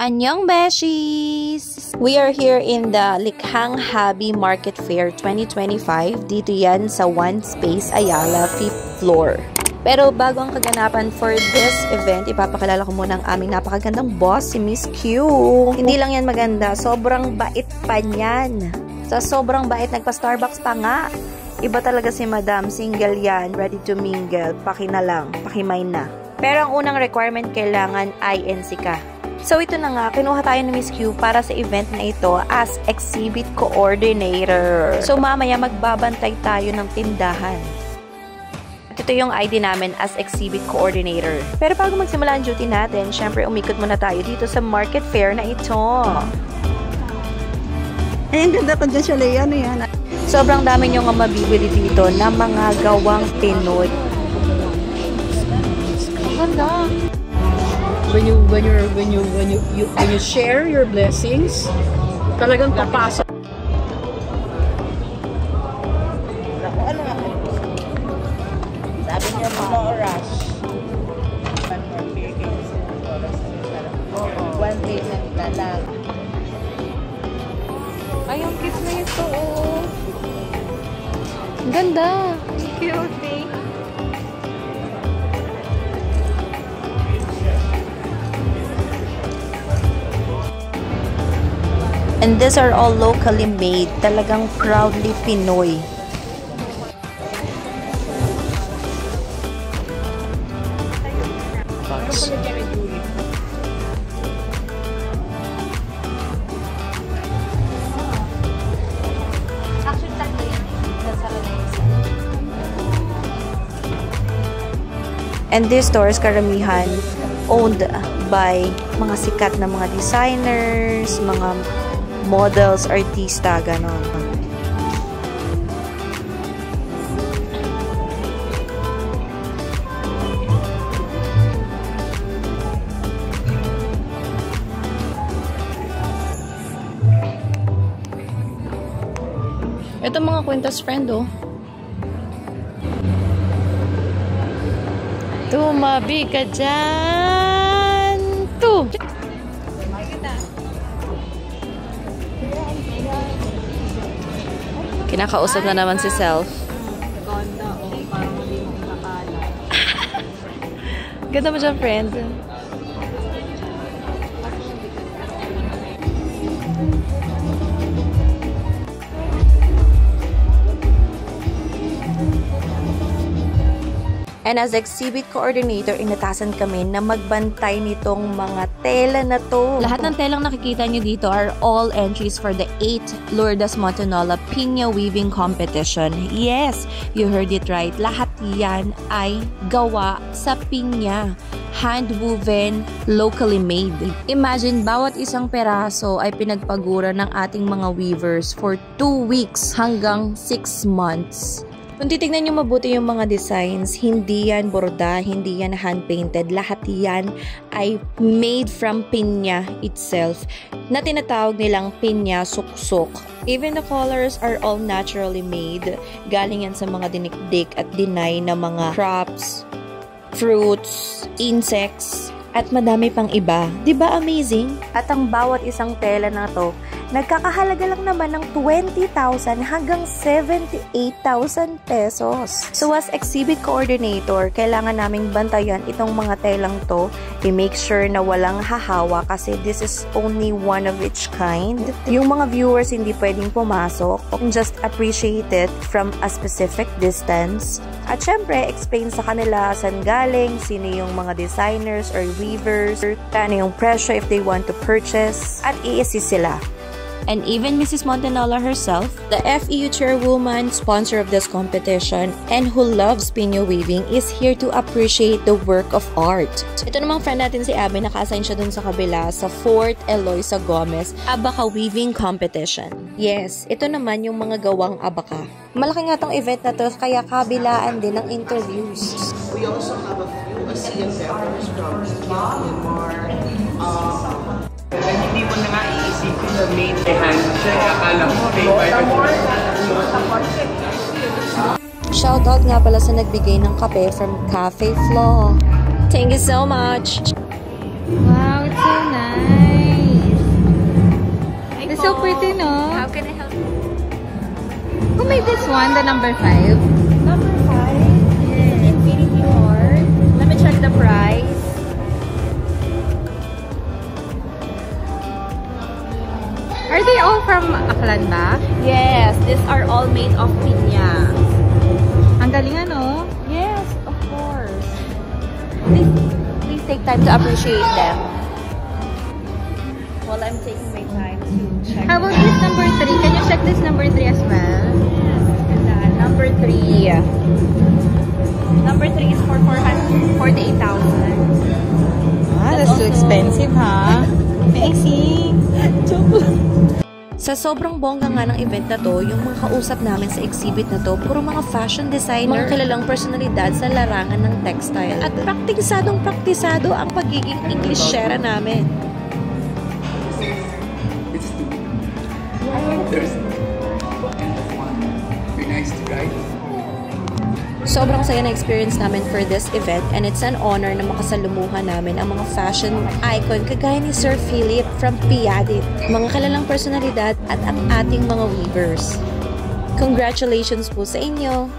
Annyeong Beshies! We are here in the Likhang Habi Market Fair 2025. Dito yan sa One Space Ayala 5th floor. Pero bago ang kaganapan for this event, ipapakilala ko muna ang aming napakagandang boss, si Miss Q. Hindi lang yan maganda, sobrang bait pa niyan. Sa sobrang bait, nagpa-Starbucks pa nga. Iba talaga si Madam, single yan, ready to mingle, paki na lang, pakimay na. Pero ang unang requirement, kailangan INC ka. So ito na nga, kinuha tayo ni Miss Q para sa event na ito as exhibit coordinator. So mamaya magbabantay tayo ng tindahan. At ito yung ID namin as exhibit coordinator. Pero bago magsimula ang duty natin, syempre umikot muna tayo dito sa market fair na ito. Ay, ang ganda pa dyan siya, Leia. Ano yan? Sobrang dami nyo nga mabibili dito na mga gawang Pinoy. Ganda. When you share your blessings, talagang papasok. Sabi niya mga oras. One payment na lang. Ay, yung kiss na ito, oh. Ang ganda. Cute, eh. And these are all locally made. Talagang proudly Pinoy. And these stores, karamihan, owned by mga sikat na mga designers, mga models, artista, ganon. Ito mga kwentas friend, oh. Tumabi ka dyan! Kinakausap na naman si Self. Ganda, oh. Parang hindi mo nakala. Ganda mo dyan, friend. And as exhibit coordinator, inatasan kami na magbantay nitong mga tela na to. Lahat ng telang nakikita nyo dito are all entries for the 8th Lourdes Montanola Piña Weaving Competition. Yes, you heard it right. Lahat yan ay gawa sa pinya. Hand-woven, locally made. Imagine, bawat isang peraso ay pinagpagura ng ating mga weavers for 2 weeks hanggang 6 months. Kung titignan nyo mabuti yung mga designs, hindi yan borda, hindi yan hand-painted. Lahat yan ay made from pinya itself, na tinatawag nilang pinya suksok. Even the colors are all naturally made. Galing yan sa mga dinikdik at dinay na mga crops, fruits, insects, at madami pang iba. Diba amazing? At ang bawat isang tela na to, nagkakahalaga lang naman ng 20,000 hanggang 78,000 pesos. So as exhibit coordinator, kailangan naming bantayan itong mga telang to. I-make sure na walang hahawa kasi this is only one of its kind. Yung mga viewers hindi pwedeng pumasok. Just appreciate it from a specific distance. At syempre, explain sa kanila saan galing, sino yung mga designers or weavers, kano yung presyo if they want to purchase, at i-assist sila. and even Mrs. Montenola herself, the FEU chairwoman, sponsor of this competition, and who loves pinyo weaving, is here to appreciate the work of art. Ito namang friend natin si Abby, naka-assign siya dun sa kabila sa Fort Eloisa Gomez Abaka Weaving Competition. Yes, ito naman yung mga gawang abaka. Malaki nga tong event na to, kaya kabilaan din ng interviews. We also have a few ASEAN members from Myanmar. Hindi mo na nga iisipin na main behind siya. Akala mo, Shoutout nga pala sa nagbigay ng kape from Cafe Flo. Thank you so much! Wow, it's so nice! It's so pretty, no? How can I help you? Who made this one, the number 5? Number 5? Yes. Infinity Heart. Let me check the price. Are they all from Aklan ba? Yes, these are all made of piña. Ang galing ano? Yes, of course. Please take time to appreciate them. While I'm taking my time to check. How about this number 3? Can you check this number 3 as well? Yes, number 3. Number 3 is for 48,000. Ah, that's too expensive, ha? Amazing! Sa sobrang bongga nga ng event na to, yung mga kausap namin sa exhibit na to, puro mga fashion designer, mga kilalang personalidad sa larangan ng textile. At praktisado ang pagiging Englishera namin. Sobrang saya na experience namin for this event, and it's an honor na makasalumuhan namin ang mga fashion icon kagaya ni Sir Philip from Piadit, mga kilalang personalidad at ang ating mga weavers. Congratulations po sa inyo!